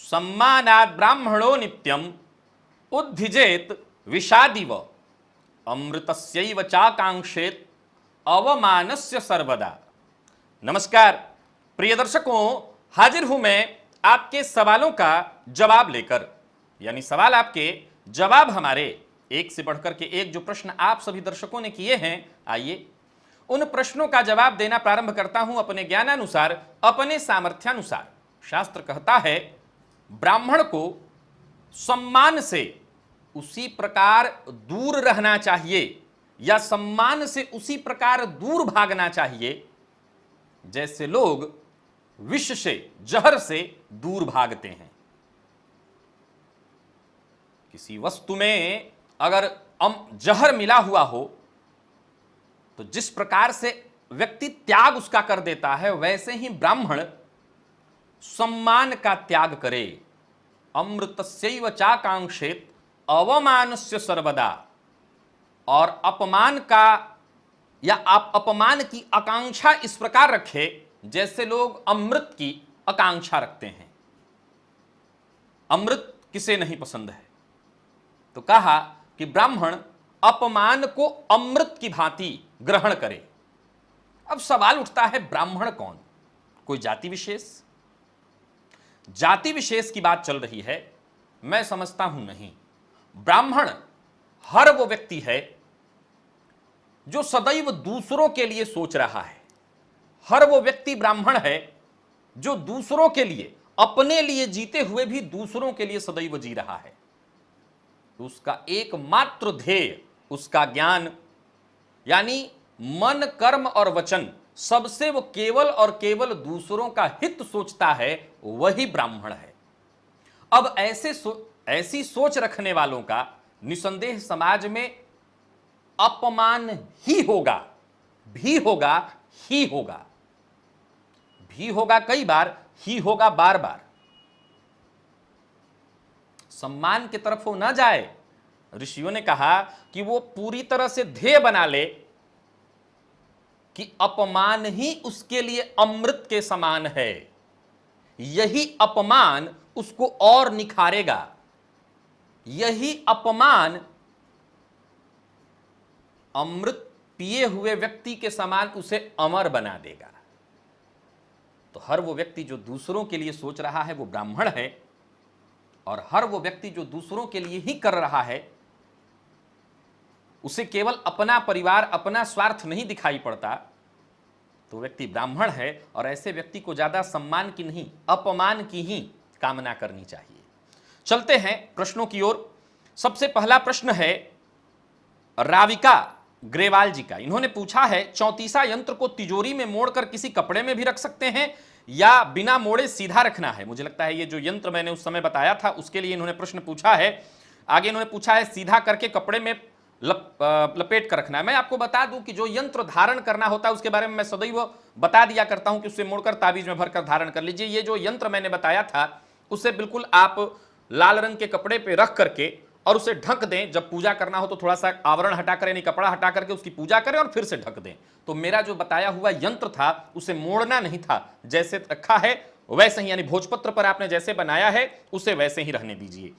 सम्मानात् ब्राह्मणो नित्यम उद्धिजेत विषादिव अमृतस्यैव चाकांक्षेत अवमानस्य सर्वदा। नमस्कार प्रिय दर्शकों, हाजिर हूं मैं आपके सवालों का जवाब लेकर। यानी सवाल आपके, जवाब हमारे। एक से बढ़कर के एक जो प्रश्न आप सभी दर्शकों ने किए हैं, आइए उन प्रश्नों का जवाब देना प्रारंभ करता हूं अपने ज्ञानानुसार, अपने सामर्थ्यानुसार। शास्त्र कहता है ब्राह्मण को सम्मान से उसी प्रकार दूर रहना चाहिए या सम्मान से उसी प्रकार दूर भागना चाहिए जैसे लोग विष से, जहर से दूर भागते हैं। किसी वस्तु में अगर जहर मिला हुआ हो तो जिस प्रकार से व्यक्ति त्याग उसका कर देता है, वैसे ही ब्राह्मण सम्मान का त्याग करे। अमृतस्यैव चाकांक्षेत अवमानस्य सर्वदा। और अपमान का या आप अपमान की आकांक्षा इस प्रकार रखे जैसे लोग अमृत की आकांक्षा रखते हैं। अमृत किसे नहीं पसंद है? तो कहा कि ब्राह्मण अपमान को अमृत की भांति ग्रहण करे। अब सवाल उठता है, ब्राह्मण कौन? कोई जाति विशेष? जाति विशेष की बात चल रही है, मैं समझता हूं नहीं। ब्राह्मण हर वो व्यक्ति है जो सदैव दूसरों के लिए सोच रहा है। हर वो व्यक्ति ब्राह्मण है जो दूसरों के लिए, अपने लिए जीते हुए भी दूसरों के लिए सदैव जी रहा है। उसका एकमात्र ध्येय, उसका ज्ञान, यानी मन, कर्म और वचन, सबसे वो केवल और केवल दूसरों का हित सोचता है, वही ब्राह्मण है। अब ऐसी सोच रखने वालों का निसंदेह समाज में अपमान ही होगा, भी होगा, ही होगा। भी होगा कई बार, ही होगा बार बार। सम्मान की तरफ वो ना जाए। ऋषियों ने कहा कि वो पूरी तरह से ध्येय बना ले कि अपमान ही उसके लिए अमृत के समान है। यही अपमान उसको और निखारेगा। यही अपमान अमृत पिए हुए व्यक्ति के समान उसे अमर बना देगा। तो हर वो व्यक्ति जो दूसरों के लिए सोच रहा है वो ब्राह्मण है, और हर वो व्यक्ति जो दूसरों के लिए ही कर रहा है, उसे केवल अपना परिवार, अपना स्वार्थ नहीं दिखाई पड़ता, तो व्यक्ति ब्राह्मण है। और ऐसे व्यक्ति को ज्यादा सम्मान की नहीं, अपमान की ही कामना करनी चाहिए। चलते हैं प्रश्नों की ओर। सबसे पहला प्रश्न है राविका ग्रेवाल जी का। इन्होंने पूछा है, 34 यंत्र को तिजोरी में मोड़कर किसी कपड़े में भी रख सकते हैं या बिना मोड़े सीधा रखना है? मुझे लगता है ये जो यंत्र मैंने उस समय बताया था उसके लिए इन्होंने प्रश्न पूछा है। आगे इन्होंने पूछा है सीधा करके कपड़े में लपेट कर रखना है। मैं आपको बता दूं कि जो यंत्र धारण करना होता है उसके बारे में मैं सदैव बता दिया करता हूं कि उससे मोड़कर ताबीज में भरकर धारण कर लीजिए। ये जो यंत्र मैंने बताया था उससे बिल्कुल आप लाल रंग के कपड़े पे रख करके और उसे ढक दें। जब पूजा करना हो तो थोड़ा सा आवरण हटाकर, यानी कपड़ा हटा करके उसकी पूजा करें और फिर से ढक दें। तो मेरा जो बताया हुआ यंत्र था उसे मोड़ना नहीं था, जैसे रखा है वैसे ही, यानी भोजपत्र पर आपने जैसे बनाया है उसे वैसे ही रहने दीजिए।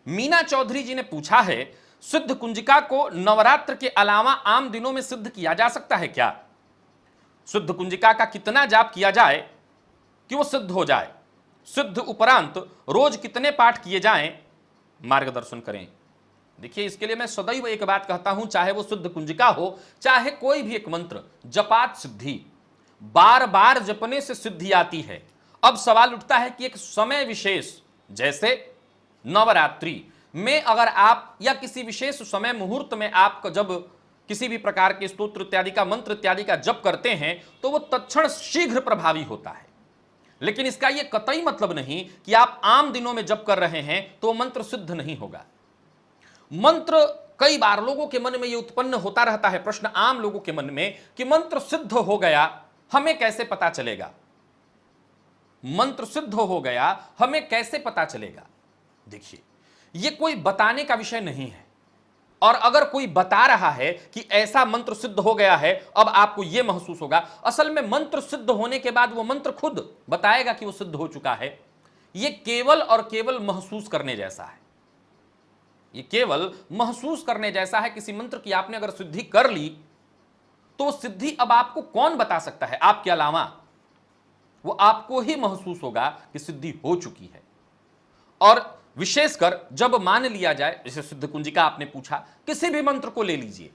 मीना चौधरी जी ने पूछा है, सिद्ध कुंजिका को नवरात्र के अलावा आम दिनों में सिद्ध किया जा सकता है क्या? सिद्ध कुंजिका का कितना जाप किया जाए कि वो सिद्ध हो जाए? सिद्ध उपरांत रोज कितने पाठ किए जाएं? मार्गदर्शन करें। देखिए, इसके लिए मैं सदैव एक बात कहता हूं, चाहे वो सिद्ध कुंजिका हो, चाहे कोई भी एक मंत्र, जपात सिद्धि, बार बार जपने से सिद्धि आती है। अब सवाल उठता है कि एक समय विशेष, जैसे नवरात्रि में अगर आप या किसी विशेष समय मुहूर्त में आप जब किसी भी प्रकार के स्तोत्र इत्यादि का, मंत्र इत्यादि का जप करते हैं तो वो तत्क्षण शीघ्र प्रभावी होता है। लेकिन इसका यह कतई मतलब नहीं कि आप आम दिनों में जप कर रहे हैं तो मंत्र सिद्ध नहीं होगा। मंत्र, कई बार लोगों के मन में यह उत्पन्न होता रहता है प्रश्न, आम लोगों के मन में, कि मंत्र सिद्ध हो गया, हमें कैसे पता चलेगा? मंत्र सिद्ध हो गया, हमें कैसे पता चलेगा? देखिए, यह कोई बताने का विषय नहीं है। और अगर कोई बता रहा है कि ऐसा मंत्र सिद्ध हो गया है, अब आपको यह महसूस होगा, असल में मंत्र सिद्ध होने के बाद वो मंत्र खुद बताएगा कि वो सिद्ध हो चुका है। ये केवल और केवल महसूस करने जैसा है। ये केवल महसूस करने जैसा है। किसी मंत्र की आपने अगर सिद्धि कर ली तो सिद्धि अब आपको कौन बता सकता है आपके अलावा? वो आपको ही महसूस होगा कि सिद्धि हो चुकी है। और विशेषकर जब मान लिया जाए, जैसे सिद्ध कुंजिका आपने पूछा, किसी भी मंत्र को ले लीजिए,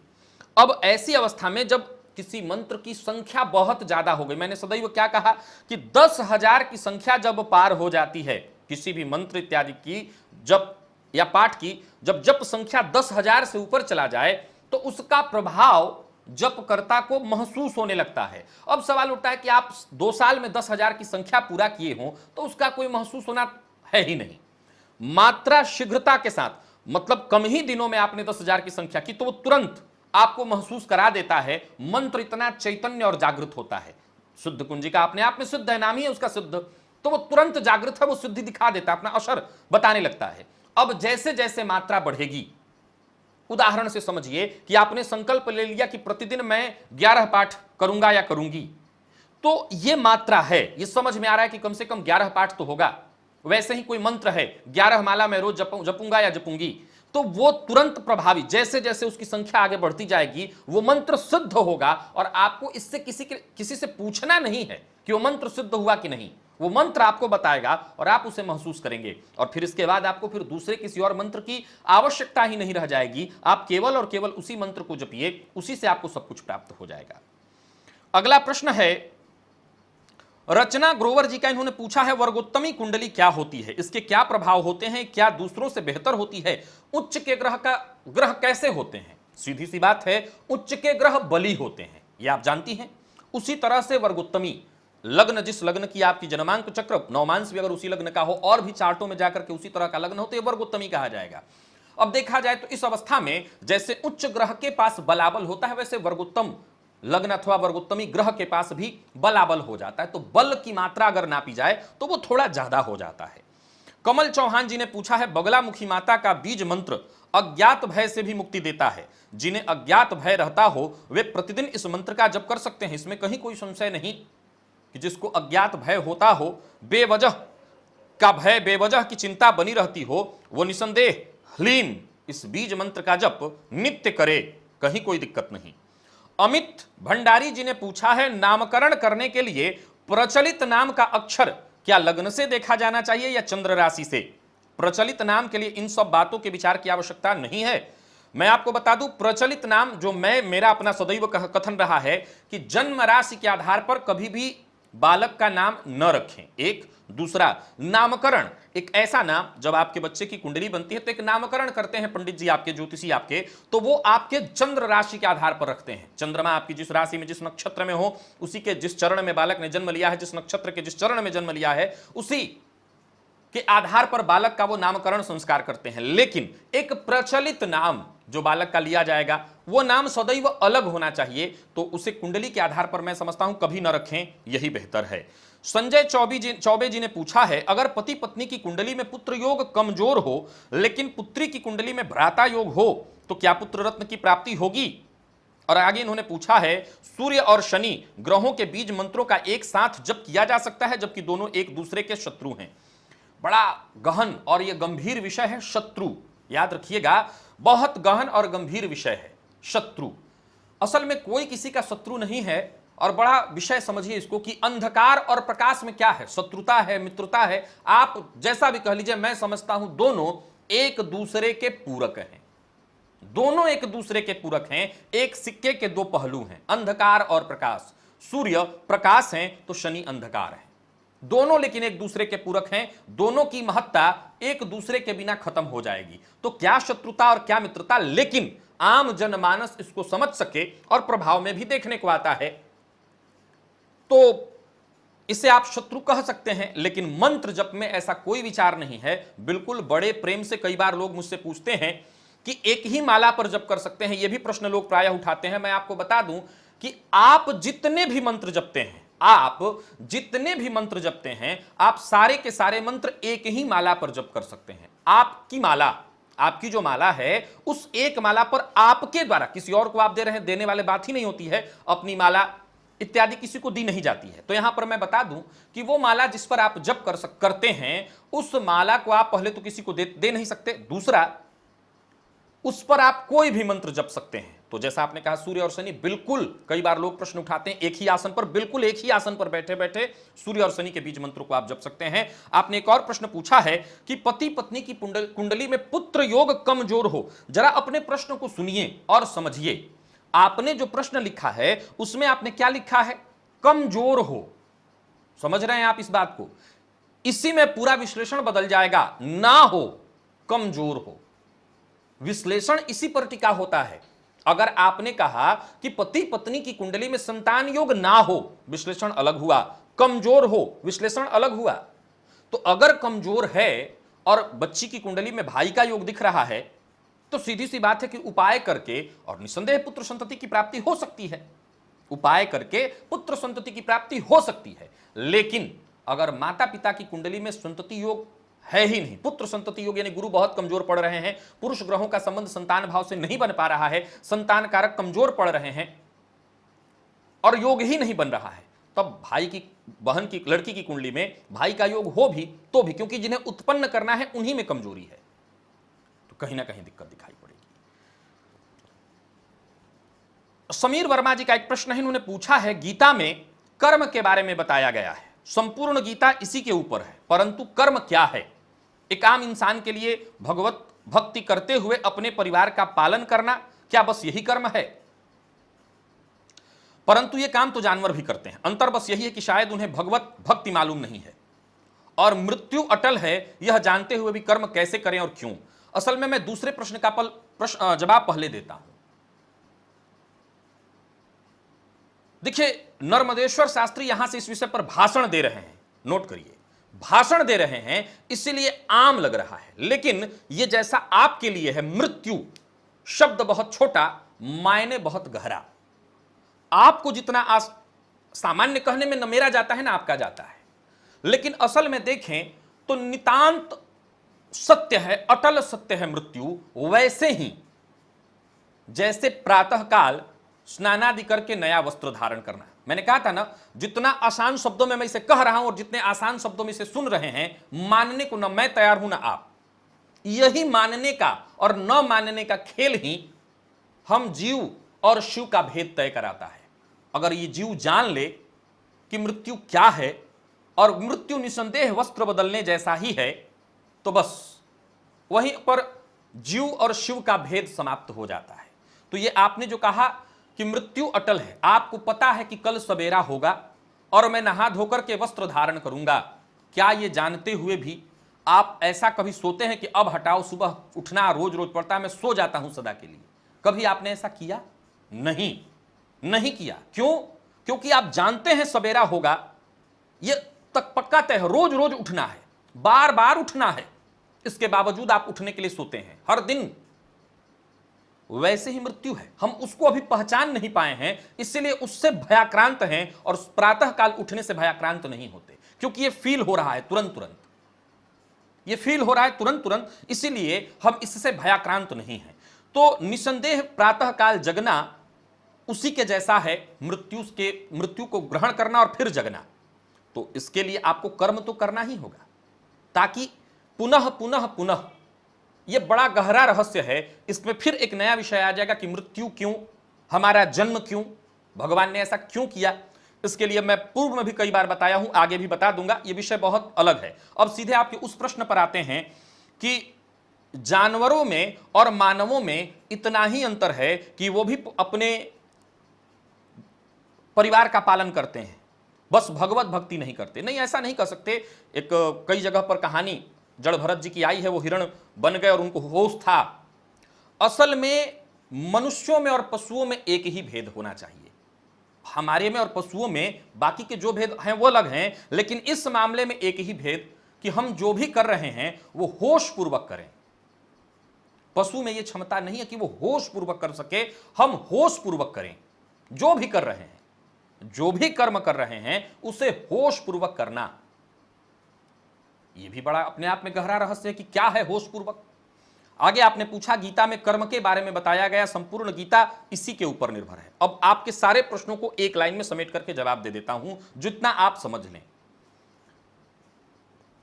अब ऐसी अवस्था में जब किसी मंत्र की संख्या बहुत ज्यादा हो गई, मैंने सदैव क्या कहा कि 10,000 की संख्या जब पार हो जाती है किसी भी मंत्र इत्यादि की, जब या पाठ की, जब जप संख्या 10,000 से ऊपर चला जाए तो उसका प्रभाव जपकर्ता को महसूस होने लगता है। अब सवाल उठता है कि आप 2 साल में 10,000 की संख्या पूरा किए हो तो उसका कोई महसूस होना है ही नहीं। मात्रा शीघ्रता के साथ, मतलब कम ही दिनों में आपने 10,000 की संख्या की तो वो तुरंत आपको महसूस करा देता है। मंत्र इतना चैतन्य और जागृत होता है। शुद्ध कुंजिका अपने आप में सिद्ध है, नाम ही है उसका सिद्ध, तो वो तुरंत जागृत है, वो सिद्धि दिखा देता है, अपना असर बताने लगता है। अब जैसे जैसे मात्रा बढ़ेगी, उदाहरण से समझिए कि आपने संकल्प ले लिया कि प्रतिदिन मैं 11 पाठ करूंगा या करूंगी, तो ये मात्रा है, ये समझ में आ रहा है कि कम से कम 11 पाठ तो होगा। वैसे ही कोई मंत्र है, 11 माला मैं रोज जपूंगा या जपूंगी, तो वो तुरंत प्रभावी, जैसे जैसे उसकी संख्या आगे बढ़ती जाएगी वो मंत्र सिद्ध होगा और आपको इससे किसी से पूछना नहीं है कि वो मंत्र सिद्ध हुआ कि नहीं। वो मंत्र आपको बताएगा और आप उसे महसूस करेंगे, और फिर इसके बाद आपको फिर दूसरे किसी और मंत्र की आवश्यकता ही नहीं रह जाएगी। आप केवल और केवल उसी मंत्र को जपिए, उसी से आपको सब कुछ प्राप्त हो जाएगा। अगला प्रश्न है रचना ग्रोवर जी का, इन्होंने पूछा है वर्गोत्तमी कुंडली क्या होती है, इसके क्या प्रभाव होते हैं, क्या दूसरों से बेहतर होती है, उच्च के ग्रह कैसे होते हैं? सीधी सी बात है, उच्च के ग्रह बली होते हैं, ये आप जानती हैं। उसी तरह से वर्गोत्तमी लग्न, जिस लग्न की आपकी जन्मांक चक्र नवमांश भी अगर उसी लग्न का हो और भी चार्टों में जाकर के उसी तरह का लग्न हो तो ये वर्गोत्तमी कहा जाएगा। अब देखा जाए तो इस अवस्था में जैसे उच्च ग्रह के पास बलाबल होता है, वैसे वर्गोत्तम लग्न अथवा वर्गोत्तमी ग्रह के पास भी बलाबल हो जाता है। तो बल की मात्रा अगर नापी जाए तो वो थोड़ा ज्यादा हो जाता है। कमल चौहान जी ने पूछा है बगलामुखी माता का बीज मंत्र अज्ञात भय से भी मुक्ति देता है, जिन्हें अज्ञात भय रहता हो वे प्रतिदिन इस मंत्र का जप कर सकते हैं। इसमें कहीं कोई संशय नहीं कि जिसको अज्ञात भय होता हो, बेवजह का भय, बेवजह की चिंता बनी रहती हो, वो निसंदेह ह्लीम इस बीज मंत्र का जप नित्य करे, कहीं कोई दिक्कत नहीं। अमित भंडारी जी ने पूछा है नामकरण करने के लिए प्रचलित नाम का अक्षर क्या लग्न से देखा जाना चाहिए या चंद्र राशि से? प्रचलित नाम के लिए इन सब बातों के विचार की आवश्यकता नहीं है। मैं आपको बता दूं, प्रचलित नाम जो मेरा अपना सदैव कथन रहा है कि जन्म राशि के आधार पर कभी भी बालक का नाम न रखें। एक दूसरा, नामकरण एक ऐसा नाम, जब आपके बच्चे की कुंडली बनती है तो एक नामकरण करते हैं पंडित जी आपके, ज्योतिषी आपके, तो वो आपके चंद्र राशि के आधार पर रखते हैं। चंद्रमा आपकी जिस राशि में, जिस नक्षत्र में हो, उसी के जिस चरण में बालक ने जन्म लिया है, जिस नक्षत्र के जिस चरण में जन्म लिया है, उसी के आधार पर बालक का वो नामकरण संस्कार करते हैं। लेकिन एक प्रचलित नाम जो बालक का लिया जाएगा वो नाम सदैव अलग होना चाहिए, तो उसे कुंडली के आधार पर मैं समझता हूं कभी न रखें, यही बेहतर है। संजय चौबे जी ने पूछा है अगर पति पत्नी की कुंडली में पुत्र योग कमजोर हो लेकिन पुत्री की कुंडली में भ्राता योग हो तो क्या पुत्र रत्न की प्राप्ति होगी? और आगे इन्होंने पूछा है सूर्य और शनि ग्रहों के बीज मंत्रों का एक साथ जप किया जा सकता है जबकि दोनों एक दूसरे के शत्रु हैं? बड़ा गहन और यह गंभीर विषय है शत्रु, याद रखिएगा, बहुत गहन और गंभीर विषय है शत्रु। असल में कोई किसी का शत्रु नहीं है, और बड़ा विषय समझिए इसको कि अंधकार और प्रकाश में क्या है, शत्रुता है, मित्रता है, आप जैसा भी कह लीजिए, मैं समझता हूं दोनों एक दूसरे के पूरक हैं। दोनों एक दूसरे के पूरक हैं, एक सिक्के के दो पहलू हैं, अंधकार और प्रकाश। सूर्य प्रकाश हैं तो शनि अंधकार है, दोनों लेकिन एक दूसरे के पूरक हैं, दोनों की महत्ता एक दूसरे के बिना खत्म हो जाएगी। तो क्या शत्रुता और क्या मित्रता, लेकिन आम जनमानस इसको समझ सके और प्रभाव में भी देखने को आता है तो इसे आप शत्रु कह सकते हैं। लेकिन मंत्र जप में ऐसा कोई विचार नहीं है। बिल्कुल बड़े प्रेम से कई बार लोग मुझसे पूछते हैं कि एक ही माला पर जप कर सकते हैं, यह भी प्रश्न लोग प्रायः उठाते हैं। मैं आपको बता दूं कि आप जितने भी मंत्र जपते हैं, आप सारे के सारे मंत्र एक ही माला पर जप कर सकते हैं। आपकी माला, आपकी जो माला है, उस एक माला पर आपके द्वारा, किसी और को आप दे रहे हैं, देने वाले बात ही नहीं होती है। अपनी माला इत्यादि किसी को दी नहीं जाती है। तो यहां पर मैं बता दूं कि वो माला जिस पर आप जप करते हैं उस माला को आप पहले तो किसी को दे नहीं सकते, दूसरा उस पर आप कोई भी मंत्र जप सकते हैं। तो जैसा आपने कहा सूर्य और शनि, बिल्कुल कई बार लोग प्रश्न उठाते हैं एक ही आसन पर, बिल्कुल एक ही आसन पर बैठे बैठे सूर्य और शनि के बीज मंत्र को आप जप सकते हैं। आपने एक और प्रश्न पूछा है कि पति पत्नी की कुंडली में पुत्र योग कमजोर हो। जरा अपने प्रश्न को सुनिए और समझिए। आपने जो प्रश्न लिखा है उसमें आपने क्या लिखा है? कमजोर हो। समझ रहे हैं आप इस बात को? इसी में पूरा विश्लेषण बदल जाएगा, ना हो, कमजोर हो। विश्लेषण इसी पर टिका होता है। अगर आपने कहा कि पति पत्नी की कुंडली में संतान योग ना हो, विश्लेषण अलग हुआ, कमजोर हो, विश्लेषण अलग हुआ। तो अगर कमजोर है और बच्ची की कुंडली में भाई का योग दिख रहा है तो सीधी सी बात है कि उपाय करके, और निसंदेह पुत्र संतति की प्राप्ति हो सकती है, उपाय करके पुत्र संतति की प्राप्ति हो सकती है। लेकिन अगर माता पिता की कुंडली में संतति योग है ही नहीं, पुत्र संतति योग यानी गुरु बहुत कमजोर पड़ रहे हैं, पुरुष ग्रहों का संबंध संतान भाव से नहीं बन पा रहा है, संतान कारक कमजोर पड़ रहे हैं और योग ही नहीं बन रहा है, तब भाई की, बहन की, लड़की की कुंडली में भाई का योग हो भी तो भी, क्योंकि जिन्हें उत्पन्न करना है उन्हीं में कमजोरी है, तो कहीं ना कहीं दिक्कत दिखाई पड़ेगी। समीर वर्मा जी का एक प्रश्न है, इन्होंने पूछा है गीता में कर्म के बारे में बताया गया है, संपूर्ण गीता इसी के ऊपर है, परंतु कर्म क्या है? एक आम इंसान के लिए भगवत भक्ति करते हुए अपने परिवार का पालन करना, क्या बस यही कर्म है? परंतु यह काम तो जानवर भी करते हैं, अंतर बस यही है कि शायद उन्हें भगवत भक्ति मालूम नहीं है और मृत्यु अटल है, यह जानते हुए भी कर्म कैसे करें और क्यों? असल में मैं दूसरे प्रश्न का जवाब पहले देता हूं। देखिए, नर्मदेश्वर शास्त्री यहां से इस विषय पर भाषण दे रहे हैं, नोट करिए, भाषण दे रहे हैं, इसलिए आम लग रहा है, लेकिन यह जैसा आपके लिए है, मृत्यु शब्द बहुत छोटा, मायने बहुत गहरा। आपको जितना सामान्य कहने में न मेरा जाता है ना आपका जाता है, लेकिन असल में देखें तो नितांत सत्य है, अटल सत्य है मृत्यु। वैसे ही जैसे प्रातःकाल स्नानादि करके नया वस्त्र धारण करना, मैंने कहा था ना, जितना आसान शब्दों में मैं इसे कह रहा हूं और जितने आसान शब्दों में इसे सुन रहे हैं, मानने को न मैं तैयार हूं न आप। यही मानने का और न मानने का खेल ही हम जीव और शिव का भेद तय कराता है। अगर ये जीव जान ले कि मृत्यु क्या है और मृत्यु निसंदेह वस्त्र बदलने जैसा ही है, तो बस वहीं पर जीव और शिव का भेद समाप्त हो जाता है। तो ये आपने जो कहा कि मृत्यु अटल है, आपको पता है कि कल सवेरा होगा और मैं नहा धोकर के वस्त्र धारण करूंगा, क्या ये जानते हुए भी आप ऐसा कभी सोते हैं कि अब हटाओ, सुबह उठना रोज रोज पड़ता है, मैं सो जाता हूं सदा के लिए? कभी आपने ऐसा किया? नहीं, नहीं किया। क्यों? क्योंकि आप जानते हैं सवेरा होगा, यह तक पक्का तय है, रोज रोज उठना है, बार बार उठना है, इसके बावजूद आप उठने के लिए सोते हैं हर दिन। वैसे ही मृत्यु है, हम उसको अभी पहचान नहीं पाए हैं, इसलिए उससे भयाक्रांत हैं और प्रातः काल उठने से भयाक्रांत नहीं होते, क्योंकि ये फील हो रहा है तुरंत तुरंत, ये फील हो रहा है तुरंत तुरंत, इसीलिए हम इससे भयाक्रांत नहीं हैं। तो निसंदेह प्रातः काल जगना उसी के जैसा है, मृत्यु को ग्रहण करना और फिर जगना। तो इसके लिए आपको कर्म तो करना ही होगा, ताकि पुनः पुनः पुनः, यह बड़ा गहरा रहस्य है, इसमें फिर एक नया विषय आ जाएगा कि मृत्यु क्यों, हमारा जन्म क्यों, भगवान ने ऐसा क्यों किया। इसके लिए मैं पूर्व में भी कई बार बताया हूं, आगे भी बता दूंगा, यह विषय बहुत अलग है। अब सीधे आपके उस प्रश्न पर आते हैं कि जानवरों में और मानवों में इतना ही अंतर है कि वो भी अपने परिवार का पालन करते हैं, बस भगवत भक्ति नहीं करते। नहीं, ऐसा नहीं कर सकते। एक कई जगह पर कहानी जड़ भरत जी की आई है, वो हिरण बन गए और उनको होश था। असल में मनुष्यों में और पशुओं में एक ही भेद होना चाहिए, हमारे में और पशुओं में बाकी के जो भेद हैं वो अलग हैं, लेकिन इस मामले में एक ही भेद कि हम जो भी कर रहे हैं वो होश पूर्वक करें। पशु में ये क्षमता नहीं है कि वो होश पूर्वक कर सके, हम होश पूर्वक करें। जो भी कर रहे हैं, जो भी कर्म कर रहे हैं, उसे होश पूर्वक करना। यह भी बड़ा अपने आप में गहरा रहस्य है कि क्या है होश पूर्वक। आगे आपने पूछा गीता में कर्म के बारे में बताया गया, संपूर्ण गीता इसी के ऊपर निर्भर है। अब आपके सारे प्रश्नों को एक लाइन में समेट करके जवाब दे देता हूं, जितना आप समझ लें।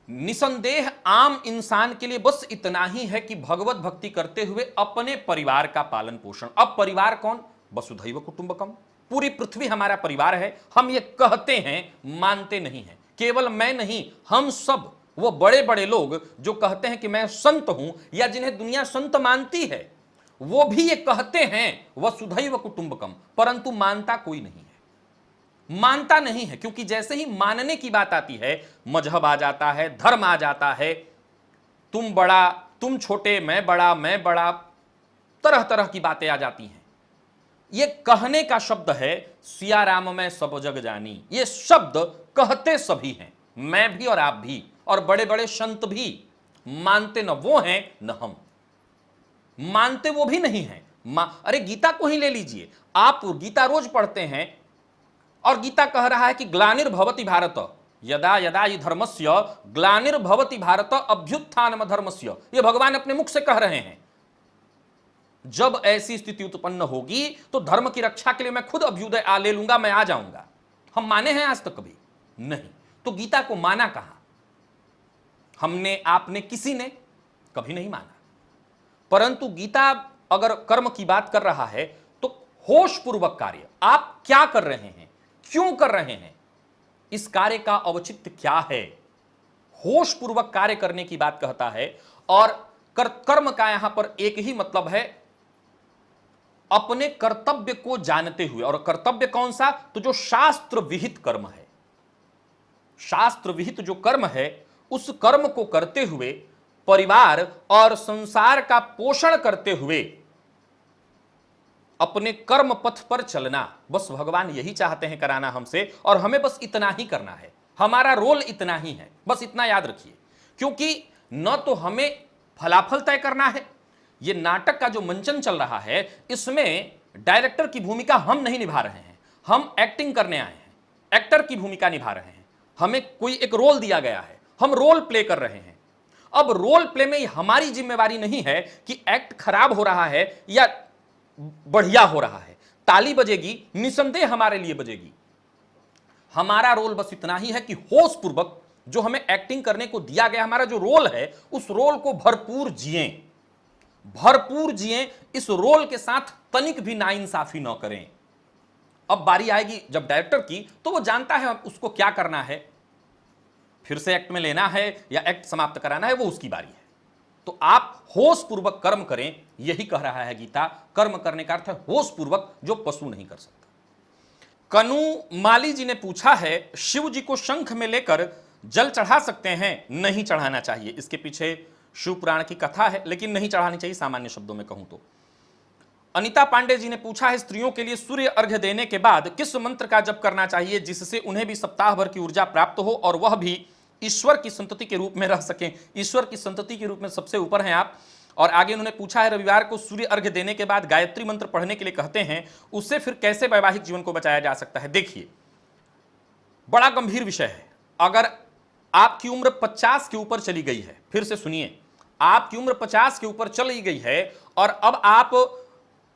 निसंदेह आम इंसान के लिए बस इतना ही है कि भगवत भक्ति करते हुए अपने परिवार का पालन पोषण। अब परिवार कौन? वसुधैव कुटुंबकम, पूरी पृथ्वी हमारा परिवार है। हम ये कहते हैं, मानते नहीं हैं। केवल मैं नहीं, हम सब, वो बड़े बड़े लोग जो कहते हैं कि मैं संत हूं या जिन्हें दुनिया संत मानती है, वो भी ये कहते हैं वसुधैव कुटुंबकम, परंतु मानता कोई नहीं है। मानता नहीं है, क्योंकि जैसे ही मानने की बात आती है, मजहब आ जाता है, धर्म आ जाता है, तुम बड़ा, तुम छोटे, मैं बड़ा, तरह तरह की बातें आ जाती हैं। ये कहने का शब्द है सिया राम में सब जग जानी। ये शब्द कहते सभी हैं, मैं भी और आप भी, और बड़े बड़े संत भी। मानते न वो हैं न हम, मानते वो भी नहीं है। अरे गीता को ही ले लीजिए, आप गीता रोज पढ़ते हैं और गीता कह रहा है कि ग्लानिर्भवति भारत यदा यदा हि धर्मस्य ग्लानिर्भवति भारत अभ्युत्थानम धर्मस्य। ये भगवान अपने मुख से कह रहे हैं। जब ऐसी स्थिति उत्पन्न होगी तो धर्म की रक्षा के लिए मैं खुद अभ्युदय ले लूंगा, मैं आ जाऊंगा। हम माने हैं आज तक? कभी नहीं। तो गीता को माना कहां? हमने, आपने, किसी ने कभी नहीं माना। परंतु गीता अगर कर्म की बात कर रहा है तो होश पूर्वक कार्य आप क्या कर रहे हैं, क्यों कर रहे हैं, इस कार्य का औचित्य क्या है, होश पूर्वक कार्य करने की बात कहता है। और कर्म का यहां पर एक ही मतलब है, अपने कर्तव्य को जानते हुए। और कर्तव्य कौन सा? तो जो शास्त्र विहित कर्म है, शास्त्र विहित जो कर्म है, उस कर्म को करते हुए परिवार और संसार का पोषण करते हुए अपने कर्म पथ पर चलना। बस भगवान यही चाहते हैं कराना हमसे, और हमें बस इतना ही करना है। हमारा रोल इतना ही है, बस इतना याद रखिए। क्योंकि न तो हमें फलाफल तय करना है। यह नाटक का जो मंचन चल रहा है, इसमें डायरेक्टर की भूमिका हम नहीं निभा रहे हैं, हम एक्टिंग करने आए हैं, एक्टर की भूमिका निभा रहे हैं। हमें कोई एक रोल दिया गया है, हम रोल प्ले कर रहे हैं। अब रोल प्ले में हमारी जिम्मेवारी नहीं है कि एक्ट खराब हो रहा है या बढ़िया हो रहा है। ताली बजेगी, निसंदेह हमारे लिए बजेगी। हमारा रोल बस इतना ही है कि होश पूर्वक जो हमें एक्टिंग करने को दिया गया, हमारा जो रोल है, उस रोल को भरपूर जिएं, भरपूर जिएं। इस रोल के साथ तनिक भी नाइंसाफी न करें। अब बारी आएगी जब डायरेक्टर की, तो वो जानता है उसको क्या करना है, फिर से एक्ट में लेना है या एक्ट समाप्त कराना है, वो उसकी बारी है। तो आप होश पूर्वक कर्म करें, यही कह रहा है गीता। कर्म करने का अर्थ है होश पूर्वक, जो पशु नहीं कर सकता। कनु माली जी ने पूछा है, शिव जी को शंख में लेकर जल चढ़ा सकते हैं? नहीं चढ़ाना चाहिए। इसके पीछे शिव पुराण की कथा है, लेकिन नहीं चढ़ानी चाहिए, सामान्य शब्दों में कहूं तो। अनिता पांडे जी ने पूछा है, स्त्रियों के लिए सूर्य अर्घ्य देने के बाद किस मंत्र का जप करना चाहिए जिससे उन्हें भी सप्ताह भर की ऊर्जा प्राप्त हो और वह भी ईश्वर की संतति के रूप में रह सकें? ईश्वर की संतति के रूप में सबसे ऊपर हैं आप। और आगे उन्होंने पूछा है, रविवार को सूर्य अर्घ्य देने के बाद गायत्री मंत्र पढ़ने के लिए कहते हैं, उससे फिर कैसे वैवाहिक जीवन को बचाया जा सकता है? देखिए, बड़ा गंभीर विषय है। अगर आपकी उम्र 50 के ऊपर चली गई है, फिर से सुनिए, आपकी उम्र 50 के ऊपर चली गई है और अब आप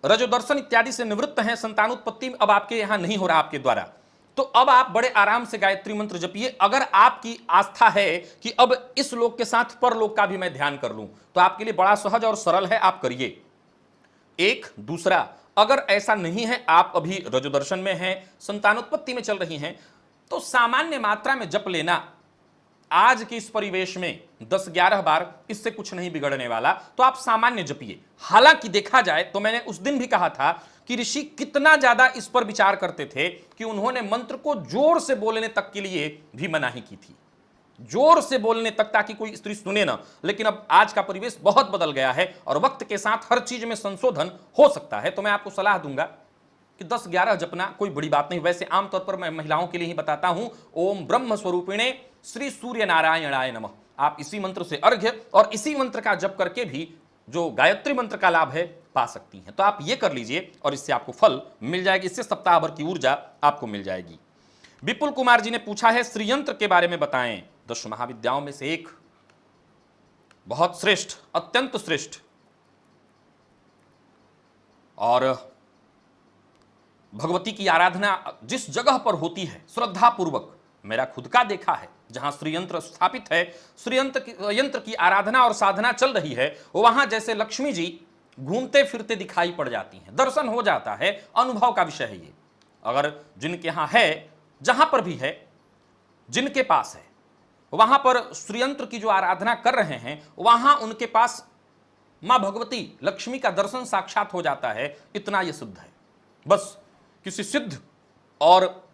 रजोदर्शन इत्यादि से निवृत्त हैं, संतानोत्पत्ति अब आपके यहां नहीं हो रहा आपके द्वारा, तो अब आप बड़े आराम से गायत्री मंत्र जपिए। अगर आपकी आस्था है कि अब इस लोक के साथ परलोक का भी मैं ध्यान कर लूं, तो आपके लिए बड़ा सहज और सरल है, आप करिए। एक दूसरा, अगर ऐसा नहीं है, आप अभी रजोदर्शन में हैं, संतानोत्पत्ति में चल रही हैं, तो सामान्य मात्रा में जप लेना। आज के इस परिवेश में 10-11 बार, इससे कुछ नहीं बिगड़ने वाला, तो आप सामान्य जपिए। हालांकि देखा जाए तो मैंने उस दिन भी कहा था कि ऋषि कितना ज्यादा इस पर विचार करते थे कि उन्होंने मंत्र को जोर से बोलने तक के लिए भी मनाही की थी, जोर से बोलने तक, ताकि कोई स्त्री सुने ना। लेकिन अब आज का परिवेश बहुत बदल गया है और वक्त के साथ हर चीज में संशोधन हो सकता है। तो मैं आपको सलाह दूंगा कि 10-11 जपना कोई बड़ी बात नहीं। वैसे आमतौर पर मैं महिलाओं के लिए ही बताता हूं, ओम ब्रह्म स्वरूपिणे श्री सूर्य नारायणाय नमः। आप इसी मंत्र से अर्घ्य और इसी मंत्र का जप करके भी जो गायत्री मंत्र का लाभ है पा सकती हैं। तो आप ये कर लीजिए और इससे आपको फल मिल जाएगी, इससे सप्ताह भर की ऊर्जा आपको मिल जाएगी। विपुल कुमार जी ने पूछा है, श्रीयंत्र के बारे में बताएं। 10 महाविद्याओं में से एक, बहुत श्रेष्ठ, अत्यंत श्रेष्ठ और भगवती की आराधना जिस जगह पर होती है श्रद्धा पूर्वक, मेरा खुद का देखा है, जहां श्रीयंत्र स्थापित है, यंत्र की आराधना और साधना चल रही है, वहां जैसे लक्ष्मी जी घूमते फिरते दिखाई पड़ जाती हैं, दर्शन हो जाता है। अनुभव का विषय है ये। अगर जिनके यहां है, जहां पर भी है, जिनके पास है, वहां पर श्रीयंत्र की जो आराधना कर रहे हैं, वहां उनके पास मां भगवती लक्ष्मी का दर्शन साक्षात हो जाता है। इतना यह सिद्ध है। बस किसी सिद्ध और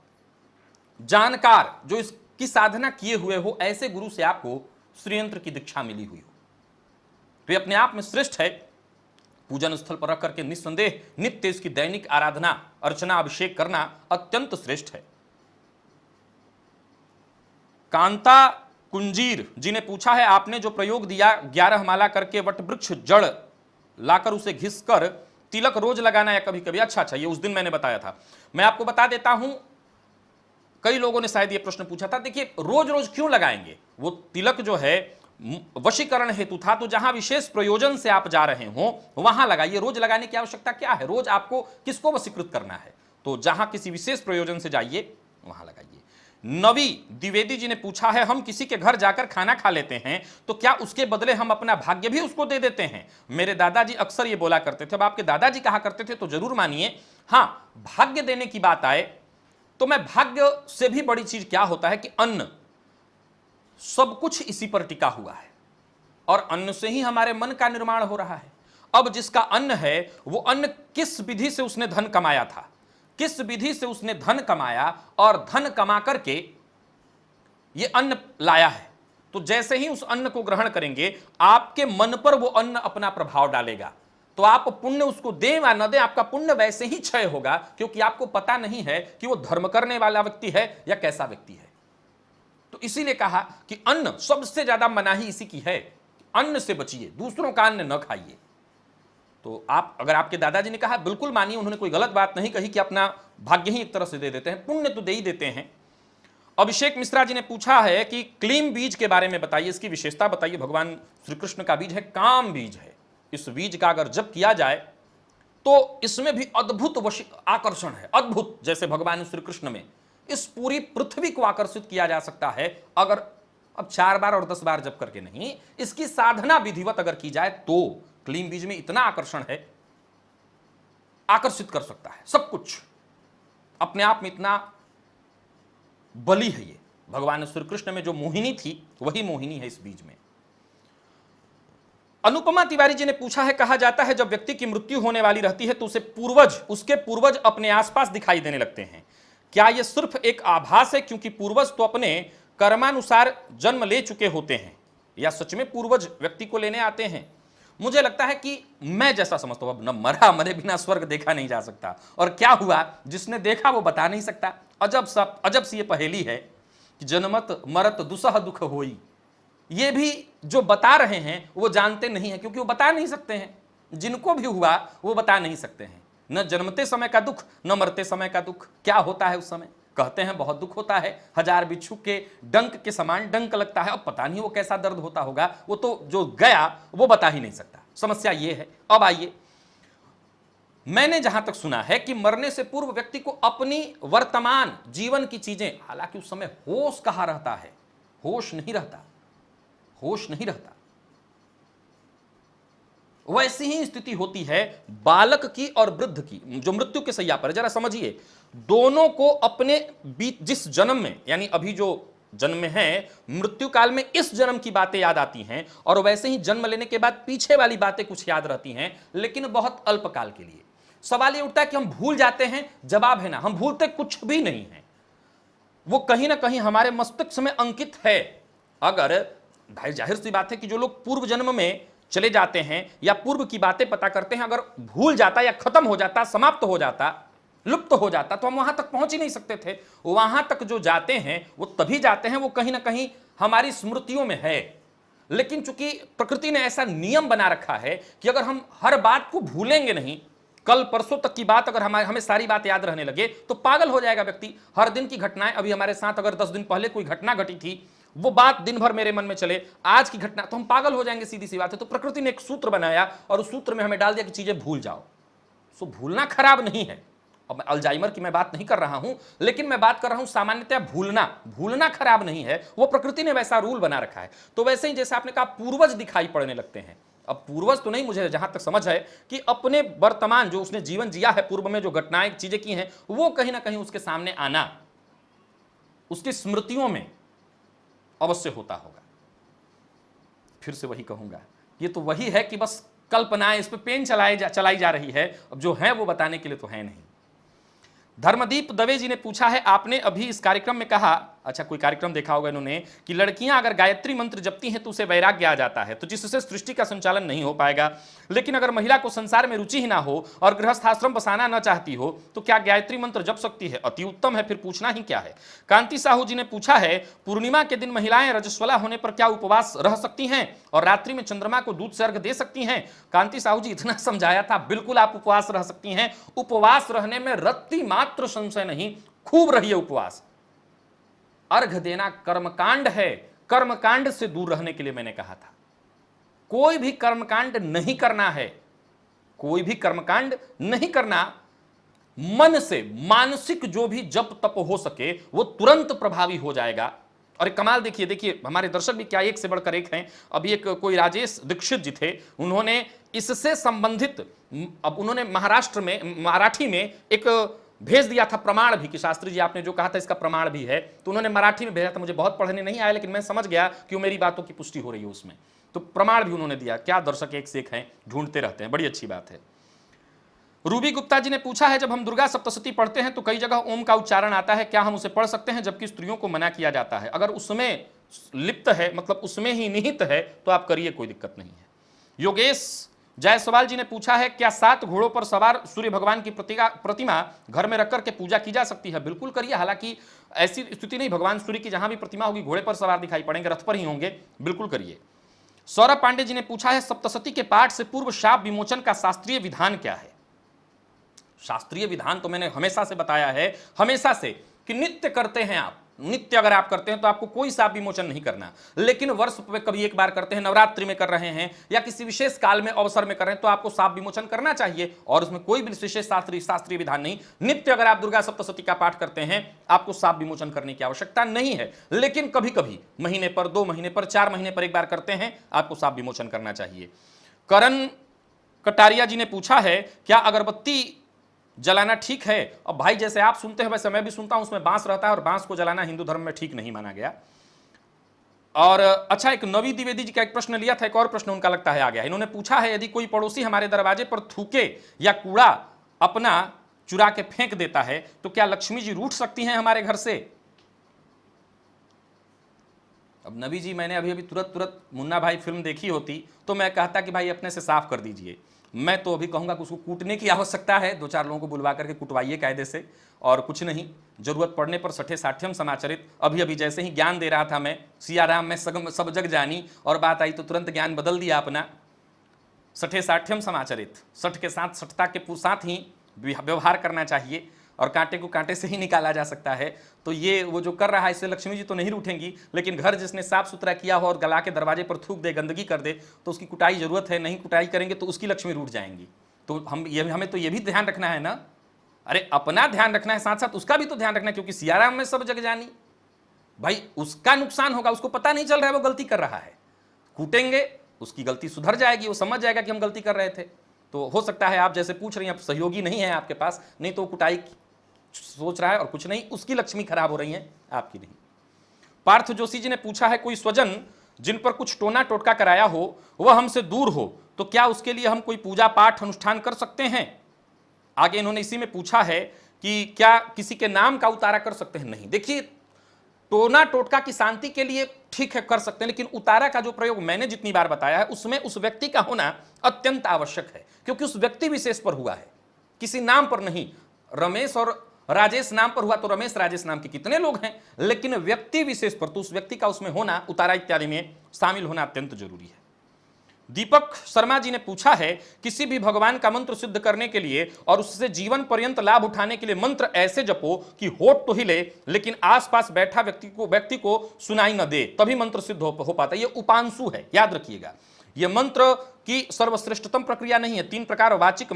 जानकार जो इसकी साधना किए हुए हो, ऐसे गुरु से आपको श्रीयंत्र की दीक्षा मिली हुई हो, तो ये अपने आप में श्रेष्ठ है। पूजन स्थल पर रख करके निस्संदेह नित्य इसकी दैनिक आराधना, अर्चना, अभिषेक करना अत्यंत श्रेष्ठ है। कांता कुंजीर जी ने पूछा है, आपने जो प्रयोग दिया 11 माला करके वट वृक्ष जड़ लाकर उसे घिसकर तिलक रोज लगाना या कभी कभी, अच्छा, ये उस दिन मैंने बताया था। मैं आपको बता देता हूं, कई लोगों ने शायद ये प्रश्न पूछा था। देखिए, रोज रोज क्यों लगाएंगे? वो तिलक जो है वशीकरण हेतु था, तो जहां विशेष प्रयोजन से आप जा रहे हो वहां लगाइए। रोज लगाने की आवश्यकता क्या है? रोज आपको किसको वशीकृत करना है? तो जहां किसी विशेष प्रयोजन से जाइए वहां लगाइए। नवी द्विवेदी जी ने पूछा है, हम किसी के घर जाकर खाना खा लेते हैं तो क्या उसके बदले हम अपना भाग्य भी उसको दे देते हैं? मेरे दादाजी अक्सर ये बोला करते थे। अब आपके दादाजी कहा करते थे तो जरूर मानिए। हां, भाग्य देने की बात आए तो मैं भाग्य से भी बड़ी चीज क्या होता है कि अन्न, सब कुछ इसी पर टिका हुआ है और अन्न से ही हमारे मन का निर्माण हो रहा है। अब जिसका अन्न है, वो अन्न किस विधि से उसने धन कमाया था, किस विधि से उसने धन कमाया और धन कमा करके ये अन्न लाया है, तो जैसे ही उस अन्न को ग्रहण करेंगे आपके मन पर वो अन्न अपना प्रभाव डालेगा। तो आप पुण्य उसको दें या न दें, आपका पुण्य वैसे ही क्षय होगा, क्योंकि आपको पता नहीं है कि वो धर्म करने वाला व्यक्ति है या कैसा व्यक्ति है। तो इसीलिए कहा कि अन्न सबसे ज्यादा मनाही इसी की है, अन्न से बचिए, दूसरों का अन्न न खाइए। तो आप, अगर आपके दादाजी ने कहा, बिल्कुल मानिए, उन्होंने कोई गलत बात नहीं कही कि अपना भाग्य ही एक तरह से दे देते हैं, पुण्य तो दे ही देते हैं। अभिषेक मिश्रा जी ने पूछा है कि क्लीम बीज के बारे में बताइए, इसकी विशेषता बताइए। भगवान श्री कृष्ण का बीज है, काम बीज है। इस बीज का अगर जप किया जाए तो इसमें भी अद्भुत आकर्षण है, अद्भुत। जैसे भगवान श्री कृष्ण में इस पूरी पृथ्वी को आकर्षित किया जा सकता है, अगर अब 4 बार और 10 बार जप करके नहीं, इसकी साधना विधिवत अगर की जाए तो क्लीम बीज में इतना आकर्षण है, आकर्षित कर सकता है सब कुछ। अपने आप में इतना बली है ये। भगवान श्री कृष्ण में जो मोहिनी थी वही मोहिनी है इस बीज में। अनुपमा तिवारी जी ने पूछा है, कहा जाता है जब व्यक्ति की मृत्यु होने वाली रहती है तो उसके पूर्वज अपने आसपास दिखाई देने लगते हैं। क्या यह सिर्फ एक आभास है, क्योंकि पूर्वज तो अपने कर्मानुसार जन्म ले चुके होते हैं, या सच में पूर्वज व्यक्ति को लेने आते हैं? मुझे लगता है कि मैं जैसा समझता हूं, अब न मरा मरे बिना स्वर्ग देखा नहीं जा सकता, और क्या हुआ जिसने देखा वो बता नहीं सकता। अजब सी ये पहेली है कि जनमत मरत दुसह दुख होई। ये भी जो बता रहे हैं वो जानते नहीं है, क्योंकि वो बता नहीं सकते हैं। जिनको भी हुआ वो बता नहीं सकते हैं, न जन्मते समय का दुख न मरते समय का दुख। क्या होता है उस समय? कहते हैं बहुत दुख होता है, 1000 बिच्छू के डंक के समान डंक लगता है। अब पता नहीं वो कैसा दर्द होता होगा, वो तो जो गया वो बता ही नहीं सकता। समस्या ये है। अब आइए, मैंने जहां तक सुना है कि मरने से पूर्व व्यक्ति को अपनी वर्तमान जीवन की चीजें, हालांकि उस समय होश कहां रहता है, होश नहीं रहता, होश नहीं रहता, वैसी ही स्थिति होती है बालक की और वृद्ध की, जो मृत्यु के शैया पर। जरा समझिए, दोनों को अपने बीच जिस जन्म में, यानी अभी जो जन्म में है, मृत्यु काल में इस जन्म की बातें याद आती हैं, और वैसे ही जन्म लेने के बाद पीछे वाली बातें कुछ याद रहती हैं, लेकिन बहुत अल्पकाल के लिए। सवाल ये उठता है कि हम भूल जाते हैं। जवाब है ना, हम भूलते कुछ भी नहीं है, वो कहीं ना कहीं हमारे मस्तिष्क में अंकित है। अगर भाई जाहिर सी बात है कि जो लोग पूर्व जन्म में चले जाते हैं या पूर्व की बातें पता करते हैं, अगर भूल जाता या खत्म हो जाता, समाप्त हो जाता, लुप्त हो जाता, तो हम वहां तक पहुंच ही नहीं सकते थे। वहां तक जो जाते हैं वो तभी जाते हैं, वो कहीं ना कहीं हमारी स्मृतियों में है। लेकिन चूंकि प्रकृति ने ऐसा नियम बना रखा है कि अगर हम हर बात को भूलेंगे नहीं, कल परसों तक की बात अगर हमें सारी बात याद रहने लगे तो पागल हो जाएगा व्यक्ति। हर दिन की घटनाएं, अभी हमारे साथ अगर 10 दिन पहले कोई घटना घटी थी, वो बात दिन भर मेरे मन में चले, आज की घटना, तो हम पागल हो जाएंगे, सीधी सी बात है। तो प्रकृति ने एक सूत्र बनाया और उस सूत्र में हमें डाल दिया कि चीजें भूल जाओ। सो भूलना खराब नहीं है। अब मैं अल्जाइमर की मैं बात नहीं कर रहा हूं, लेकिन मैं बात कर रहा हूं सामान्यतः भूलना खराब नहीं है, वो प्रकृति ने वैसा रूल बना रखा है। तो वैसे ही जैसे आपने कहा पूर्वज दिखाई पड़ने लगते हैं, अब पूर्वज तो नहीं, मुझे जहां तक समझ है कि अपने वर्तमान जो उसने जीवन जिया है, पूर्व में जो घटनाएं चीजें की हैं, वो कहीं ना कहीं उसके सामने आना, उसकी स्मृतियों में अवश्य होता होगा। फिर से वही कहूंगा, ये तो वही है कि बस कल्पनाएं, इस पे पेन चलाई जा रही है, अब जो है वो बताने के लिए तो है नहीं। धर्मदीप दवे जी ने पूछा है, आपने अभी इस कार्यक्रम में कहा, अच्छा कोई कार्यक्रम देखा होगा इन्होंने, कि लड़कियां अगर गायत्री मंत्र जपती हैं तो उसे वैराग्य आ जाता है, तो जिससे सृष्टि का संचालन नहीं हो पाएगा। लेकिन अगर महिला को संसार में रुचि ही ना हो और गृहस्थाश्रम बसाना न चाहती हो तो क्या गायत्री मंत्र जप सकती है? अति उत्तम है, फिर पूछना ही क्या है। कांति साहू जी ने पूछा है, पूर्णिमा के दिन महिलाएं रजस्वला होने पर क्या उपवास रह सकती हैं और रात्रि में चंद्रमा को दूध से अर्घ दे सकती हैं? कांति साहू जी इतना समझाया था, बिल्कुल आप उपवास रह सकती हैं, उपवास रहने में रत्ती मात्र संशय नहीं, खूब रहिए उपवास। अर्घ देना कर्मकांड है, कर्मकांड से दूर रहने के लिए मैंने कहा था। कोई भी कर्मकांड नहीं करना है, कोई भी कर्मकांड नहीं करना, मन से मानसिक जो भी जप तप हो सके वो तुरंत प्रभावी हो जाएगा। और एक कमाल देखिए हमारे दर्शक भी क्या एक से बढ़कर एक हैं। अभी एक कोई राजेश दीक्षित जी थे, उन्होंने इससे संबंधित, अब उन्होंने महाराष्ट्र में मराठी में एक भेज दिया था प्रमाण भी, कि शास्त्री जी आपने जो कहा था इसका प्रमाण भी है, तो उन्होंने मराठी में भेजा था। मुझे बहुत पढ़ने नहीं आया, लेकिन मैं समझ गया कि वो मेरी बातों की पुष्टि हो रही है उसमें, तो प्रमाण भी उन्होंने दिया। क्या दर्शक एक से एक हैं, ढूंढते रहते हैं, बड़ी अच्छी बात है। रूबी गुप्ता जी ने पूछा है, जब हम दुर्गा सप्तशती पढ़ते हैं तो कई जगह ओम का उच्चारण आता है, क्या हम उसे पढ़ सकते हैं जबकि स्त्रियों को मना किया जाता है? अगर उसमें लिप्त है, मतलब उसमें ही निहित है, तो आप करिए, कोई दिक्कत नहीं है। योगेश जायसवाल जी ने पूछा है, क्या 7 घोड़ों पर सवार सूर्य भगवान की प्रतिमा घर में रखकर के पूजा की जा सकती है? बिल्कुल करिए, हालांकि ऐसी स्थिति नहीं, भगवान सूर्य की जहां भी प्रतिमा होगी घोड़े पर सवार दिखाई पड़ेंगे, रथ पर ही होंगे, बिल्कुल करिए। सौरभ पांडे जी ने पूछा है, सप्तशती के पाठ से पूर्व शाप विमोचन का शास्त्रीय विधान क्या है? शास्त्रीय विधान तो मैंने हमेशा से बताया है, हमेशा से, कि नित्य करते हैं आप, नित्य अगर आप करते हैं तो आपको कोई शाप विमोचन नहीं करना, लेकिन वर्ष में कभी एक बार करते हैं, नवरात्रि में कर रहे हैं या किसी विशेष काल में अवसर में कर रहे हैं, तो आपको शाप विमोचन करना चाहिए, और उसमें कोई भी विशेष शास्त्रीय विधान नहीं। नित्य अगर आप दुर्गा सप्तशती का पाठ करते हैं आपको शाप विमोचन करने की आवश्यकता नहीं है, लेकिन कभी कभी महीने पर, 2 महीने पर, 4 महीने पर एक बार करते हैं, आपको शाप विमोचन करना चाहिए। करण कटारिया जी ने पूछा है, क्या अगरबत्ती जलाना ठीक है? अब भाई जैसे आप सुनते हैं वैसे मैं भी सुनता हूं, उसमें बांस रहता है और बांस को जलाना हिंदू धर्म में ठीक नहीं माना गया। और अच्छा, एक नवी द्विवेदी जी का एक प्रश्न लिया था, एक और प्रश्न उनका लगता है आ गया। इन्होंने पूछा है, यदि कोई पड़ोसी हमारे दरवाजे पर थूके या कूड़ा अपना चुरा के फेंक देता है तो क्या लक्ष्मी जी रूठ सकती हैं हमारे घर से? अब नबी जी, मैंने अभी तुरंत मुन्ना भाई फिल्म देखी होती तो मैं कहता कि भाई अपने से साफ कर दीजिए। मैं तो अभी कहूंगा कि उसको कूटने की आवश्यकता है, 2-4 लोगों को बुलवा करके कुटवाइए कायदे से, और कुछ नहीं, जरूरत पड़ने पर सठे साठ्यम समाचरित। अभी जैसे ही ज्ञान दे रहा था मैं, सिया राम में सब जग जानी, और बात आई तो तुरंत ज्ञान बदल दिया अपना। सठे साठ्यम समाचरित, सठ के साथ सठता के साथ ही व्यवहार करना चाहिए, और कांटे को कांटे से ही निकाला जा सकता है। तो ये वो जो कर रहा है, इससे लक्ष्मी जी तो नहीं रूठेंगी, लेकिन घर जिसने साफ सुथरा किया हो और गला के दरवाजे पर थूक दे, गंदगी कर दे, तो उसकी कुटाई जरूरत है। नहीं कुटाई करेंगे तो उसकी लक्ष्मी रूठ जाएंगी। तो हमें तो ये भी ध्यान रखना है ना, अरे अपना ध्यान रखना है, साथ साथ उसका भी तो ध्यान रखना है, क्योंकि सियाराम में सब जग जानी, भाई उसका नुकसान होगा, उसको पता नहीं चल रहा है वो गलती कर रहा है। कूटेंगे, उसकी गलती सुधर जाएगी, वो समझ जाएगा कि हम गलती कर रहे थे। तो हो सकता है आप जैसे पूछ रही हैं, सहयोगी नहीं है आपके पास, नहीं तो कुटाई सोच रहा है और कुछ नहीं, उसकी लक्ष्मी खराब हो रही है, आपकी नहीं। पार्थ जोशी जी ने पूछा है, कोई स्वजन जिन पर कुछ टोना टोटका कराया हो वह हमसे दूर हो तो क्या उसके लिए हम कोई पूजा पाठ अनुष्ठान कर सकते हैं? आगे इन्होंने इसी में पूछा है कि क्या किसी के नाम का उतारा कर सकते हैं? नहीं, देखिए टोना टोटका की शांति के लिए ठीक है कर सकते हैं, लेकिन उतारा का जो प्रयोग मैंने जितनी बार बताया है उसमें उस व्यक्ति का होना अत्यंत आवश्यक है, क्योंकि उस व्यक्ति विशेष पर हुआ है, किसी नाम पर नहीं। रमेश और राजेश नाम पर हुआ तो रमेश राजेश नाम के कितने लोग हैं, लेकिन व्यक्ति विशेष पर तो उस व्यक्ति का उसमें होना, उतारा इत्यादि में शामिल होना अत्यंत जरूरी है। दीपक शर्मा जी ने पूछा है, किसी भी भगवान का मंत्र सिद्ध करने के लिए और उससे जीवन पर्यंत लाभ उठाने के लिए मंत्र ऐसे जपो कि होठ तो हिले लेकिन आसपास बैठा व्यक्ति को सुनाई न दे, तभी मंत्र सिद्ध हो पाता है। ये उपांशु है, याद रखिएगा, यह मंत्र की सर्वश्रेष्ठतम प्रक्रिया नहीं है। 3 प्रकार, वाचिक,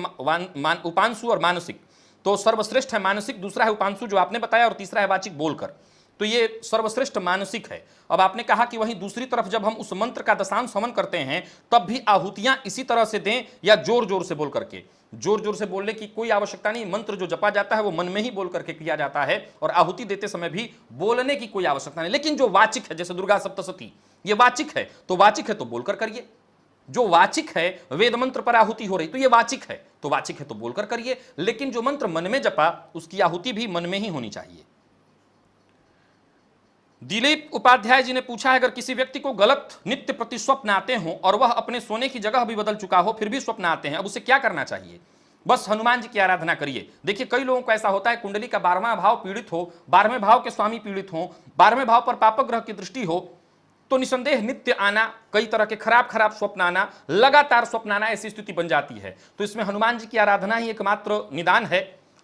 उपांशु और मानसिक। तो सर्वश्रेष्ठ है मानसिक, दूसरा है उपांशु जो आपने बताया, और तीसरा है वाचिक बोलकर। तो ये सर्वश्रेष्ठ मानसिक है। अब आपने कहा कि वहीं दूसरी तरफ जब हम उस मंत्र का दशांश हवन करते हैं तब भी आहुतियां इसी तरह से दें या जोर जोर से बोल करके? जोर जोर से बोलने की कोई आवश्यकता नहीं। मंत्र जो जपा जाता है वो मन में ही बोल करके किया जाता है, और आहुति देते समय भी बोलने की कोई आवश्यकता नहीं। लेकिन जो वाचिक है, जैसे दुर्गा सप्तशती, ये वाचिक है, तो वाचिक है तो बोलकर करिए। जो वाचिक है, वेद मंत्र पर आहुति हो रही, तो ये वाचिक है, तो वाचिक है तो बोलकर करिए। लेकिन जो मंत्र मन में जपा, उसकी आहुति भी मन में ही होनी चाहिए। दिलीप उपाध्याय जी ने पूछा है, अगर किसी व्यक्ति को गलत नित्य प्रति स्वप्न आते हों और वह अपने सोने की जगह भी बदल चुका हो, फिर भी स्वप्न आते हैं, अब उसे क्या करना चाहिए? बस हनुमान जी की आराधना करिए। देखिए, कई लोगों को ऐसा होता है, कुंडली का 12वां भाव पीड़ित हो, 12वें भाव के स्वामी पीड़ित हो, 12वें भाव पर पापक ग्रह की दृष्टि हो, तो निसंदेह नित्य आना, कई तरह के खराब खराब स्वप्न आना, लगातार स्वप्न आना, ऐसी स्थिति बन जाती है। तो इसमें हनुमान जी की आराधना ही एकमात्र निदान है।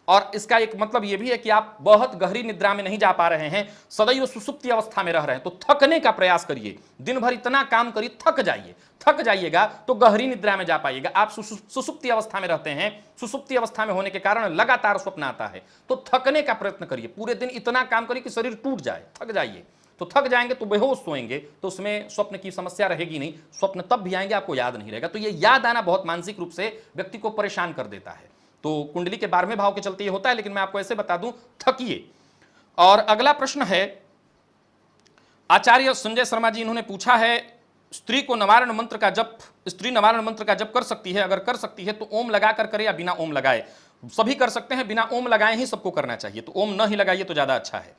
और इसका एक मतलब यह भी है कि आप बहुत गहरी निद्रा में नहीं जा पा रहे हैं, सदैव सुसुप्ति अवस्था में रह रहे हैं, तो थकने का प्रयास करिए। दिन भर इतना काम करिए, थक जाइएगा तो गहरी निद्रा में जा पाइएगा। आप सुसुप्ति अवस्था में रहते हैं, सुसुप्ति अवस्था में होने के कारण लगातार स्वप्न आता है, तो थकने का प्रयत्न करिए। पूरे दिन इतना काम करिए कि शरीर टूट जाए, थक जाइए। तो थक जाएंगे तो बेहोश सोएंगे, तो उसमें स्वप्न की समस्या रहेगी नहीं। स्वप्न तब भी आएंगे, आपको याद नहीं रहेगा। तो ये याद आना बहुत मानसिक रूप से व्यक्ति को परेशान कर देता है। तो कुंडली के 12वें भाव के चलते ये होता है, लेकिन मैं आपको ऐसे बता दूं, थकिए। और अगला प्रश्न है, आचार्य संजय शर्मा जी, इन्होंने पूछा है, स्त्री को नवारण मंत्र का जप, स्त्री नवारण मंत्र का जप कर सकती है? अगर कर सकती है तो ओम लगाकर करे या बिना ओम लगाए? सभी कर सकते हैं, बिना ओम लगाए ही सबको करना चाहिए, तो ओम न ही लगाइए तो ज्यादा अच्छा है।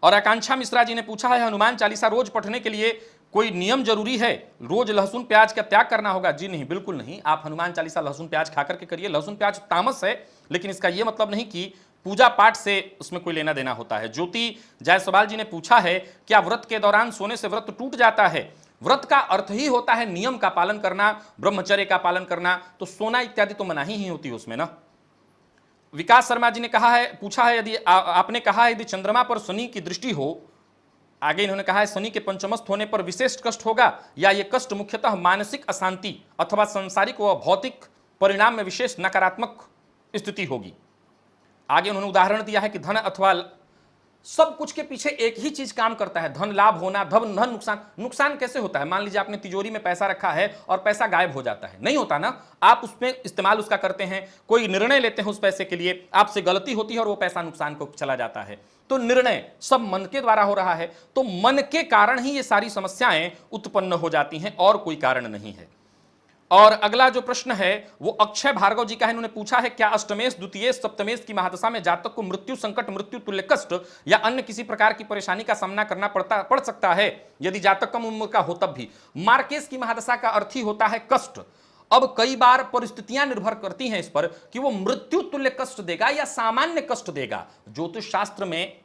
और आकांक्षा मिश्रा जी ने पूछा है, हनुमान चालीसा रोज पढ़ने के लिए कोई नियम जरूरी है? रोज लहसुन प्याज का त्याग करना होगा? जी नहीं, बिल्कुल नहीं। आप हनुमान चालीसा लहसुन प्याज खाकर के करिए। लहसुन प्याज तामस है, लेकिन इसका यह मतलब नहीं कि पूजा पाठ से उसमें कोई लेना देना होता है। ज्योति जायसवाल जी ने पूछा है, क्या व्रत के दौरान सोने से व्रत टूट जाता है? व्रत का अर्थ ही होता है नियम का पालन करना, ब्रह्मचर्य का पालन करना, तो सोना इत्यादि तो मनाही ही होती है उसमें ना। विकास शर्मा जी ने कहा है, पूछा है, यदि आपने कहा है यदि चंद्रमा पर शनि की दृष्टि हो, आगे इन्होंने कहा है शनि के पंचमस्थ होने पर विशेष कष्ट होगा, या ये कष्ट मुख्यतः मानसिक अशांति अथवा सांसारिक व भौतिक परिणाम में विशेष नकारात्मक स्थिति होगी। आगे उन्होंने उदाहरण दिया है कि धन अथवा सब कुछ के पीछे एक ही चीज काम करता है, धन लाभ होना, धन नुकसान। नुकसान कैसे होता है? मान लीजिए आपने तिजोरी में पैसा रखा है और पैसा गायब हो जाता है, नहीं होता ना। आप उसमें इस्तेमाल उसका करते हैं, कोई निर्णय लेते हैं उस पैसे के लिए, आपसे गलती होती है और वो पैसा नुकसान को चला जाता है। तो निर्णय सब मन के द्वारा हो रहा है, तो मन के कारण ही ये सारी समस्याएं उत्पन्न हो जाती हैं, और कोई कारण नहीं है। और अगला जो प्रश्न है वो अक्षय भार्गव जी का है। इन्होंने पूछा है, क्या अष्टमेश, द्वितीयेश, सप्तमेश की महादशा में जातक को मृत्यु संकट, मृत्यु तुल्य कष्ट या अन्य किसी प्रकार की परेशानी का सामना करना पड़ सकता है? यदि जातक कम उम्र का हो तब भी। मार्केश की महादशा का अर्थ ही होता है कष्ट। अब कई बार परिस्थितियां निर्भर करती हैं इस पर कि वो मृत्यु तुल्य कष्ट देगा या सामान्य कष्ट देगा। ज्योतिष शास्त्र में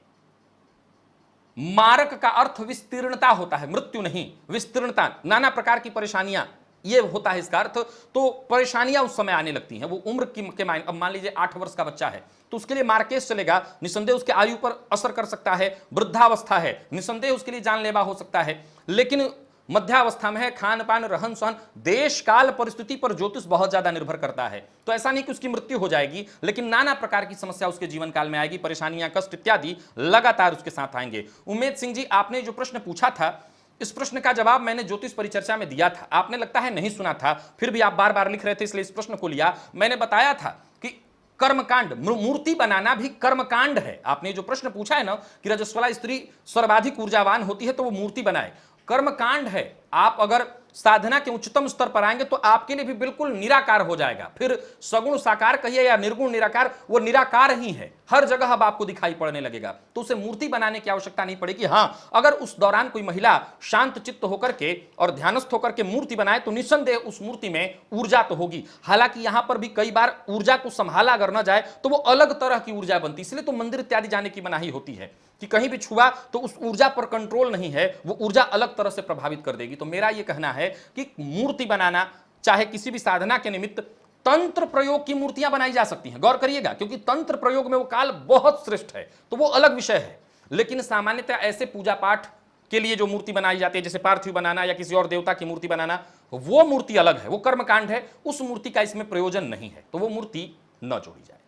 मारक का अर्थ विस्तीर्णता होता है, मृत्यु नहीं, विस्तीर्णता। नाना प्रकार की परेशानियां, ये होता है इसका अर्थ। तो परेशानियां उस समय आने लगती हैं, वो उम्र के मायने। अब मान लीजिए 8 वर्ष का बच्चा है तो उसके लिए मार्केश चलेगा, निसंदेह उसके आयु पर असर कर सकता है। वृद्धावस्था है, निसंदेह उसके लिए जानलेवा हो सकता है। लेकिन मध्यावस्था में है, खान पान, रहन सहन, देश काल परिस्थिति पर ज्योतिष बहुत ज्यादा निर्भर करता है। तो ऐसा नहीं कि उसकी मृत्यु हो जाएगी, लेकिन नाना प्रकार की समस्या उसके जीवन काल में आएगी, परेशानियां, कष्ट इत्यादि लगातार उसके साथ आएंगे। उमेद सिंह जी, आपने जो प्रश्न पूछा था, इस प्रश्न का जवाब मैंने ज्योतिष परिचर्चा में दिया था, आपने लगता है नहीं सुना था, फिर भी आप बार बार लिख रहे थे, इसलिए इस प्रश्न को लिया। मैंने बताया था कि कर्मकांड, मूर्ति बनाना भी कर्मकांड है। आपने जो प्रश्न पूछा है ना कि रजस्वला स्त्री सर्वाधिक ऊर्जावान होती है तो वो मूर्ति बनाए, कर्मकांड है। आप अगर साधना के उच्चतम स्तर पर आएंगे तो आपके लिए भी बिल्कुल निराकार हो जाएगा। फिर सगुण साकार कहिए या निर्गुण निराकार, वो निराकार ही है, हर जगह अब आपको दिखाई पड़ने लगेगा। तो उसे मूर्ति बनाने की आवश्यकता नहीं पड़ेगी। हां, अगर उस दौरान कोई महिला शांत चित्त होकर के और ध्यानस्थ होकर के मूर्ति बनाए तो निस्संदेह उस मूर्ति में ऊर्जा तो होगी। हालांकि यहां पर भी कई बार ऊर्जा को संभाला अगर न जाए तो वो अलग तरह की ऊर्जा बनती, इसलिए तो मंदिर इत्यादि जाने की मनाही होती है कि कहीं भी छुआ तो उस ऊर्जा पर कंट्रोल नहीं है, वो ऊर्जा अलग तरह से प्रभावित कर देगी। तो मेरा यह कहना है कि मूर्ति बनाना, चाहे किसी भी साधना के निमित्त, तंत्र प्रयोग की मूर्तियां बनाई जा सकती हैं, गौर करिएगा, क्योंकि तंत्र प्रयोग में वो काल बहुत श्रेष्ठ है, तो वो अलग विषय है। लेकिन सामान्यतः ऐसे पूजा पाठ के लिए जो मूर्ति बनाई जाती है, जैसे पार्थिव बनाना या किसी और देवता की मूर्ति बनाना, वो मूर्ति अलग है, वो कर्मकांड है, उस मूर्ति का इसमें प्रयोजन नहीं है, तो वो मूर्ति न जोड़ी जाए।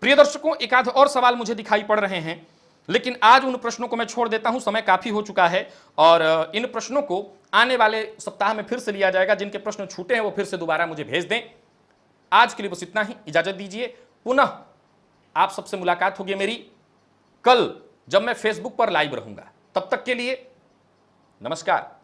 प्रिय दर्शकों, एक आध और सवाल मुझे दिखाई पड़ रहे हैं, लेकिन आज उन प्रश्नों को मैं छोड़ देता हूं, समय काफी हो चुका है और इन प्रश्नों को आने वाले सप्ताह में फिर से लिया जाएगा। जिनके प्रश्न छूटे हैं वो फिर से दोबारा मुझे भेज दें। आज के लिए बस इतना ही, इजाजत दीजिए। पुनः आप सबसे मुलाकात होगी मेरी कल, जब मैं फेसबुक पर लाइव रहूंगा। तब तक के लिए नमस्कार।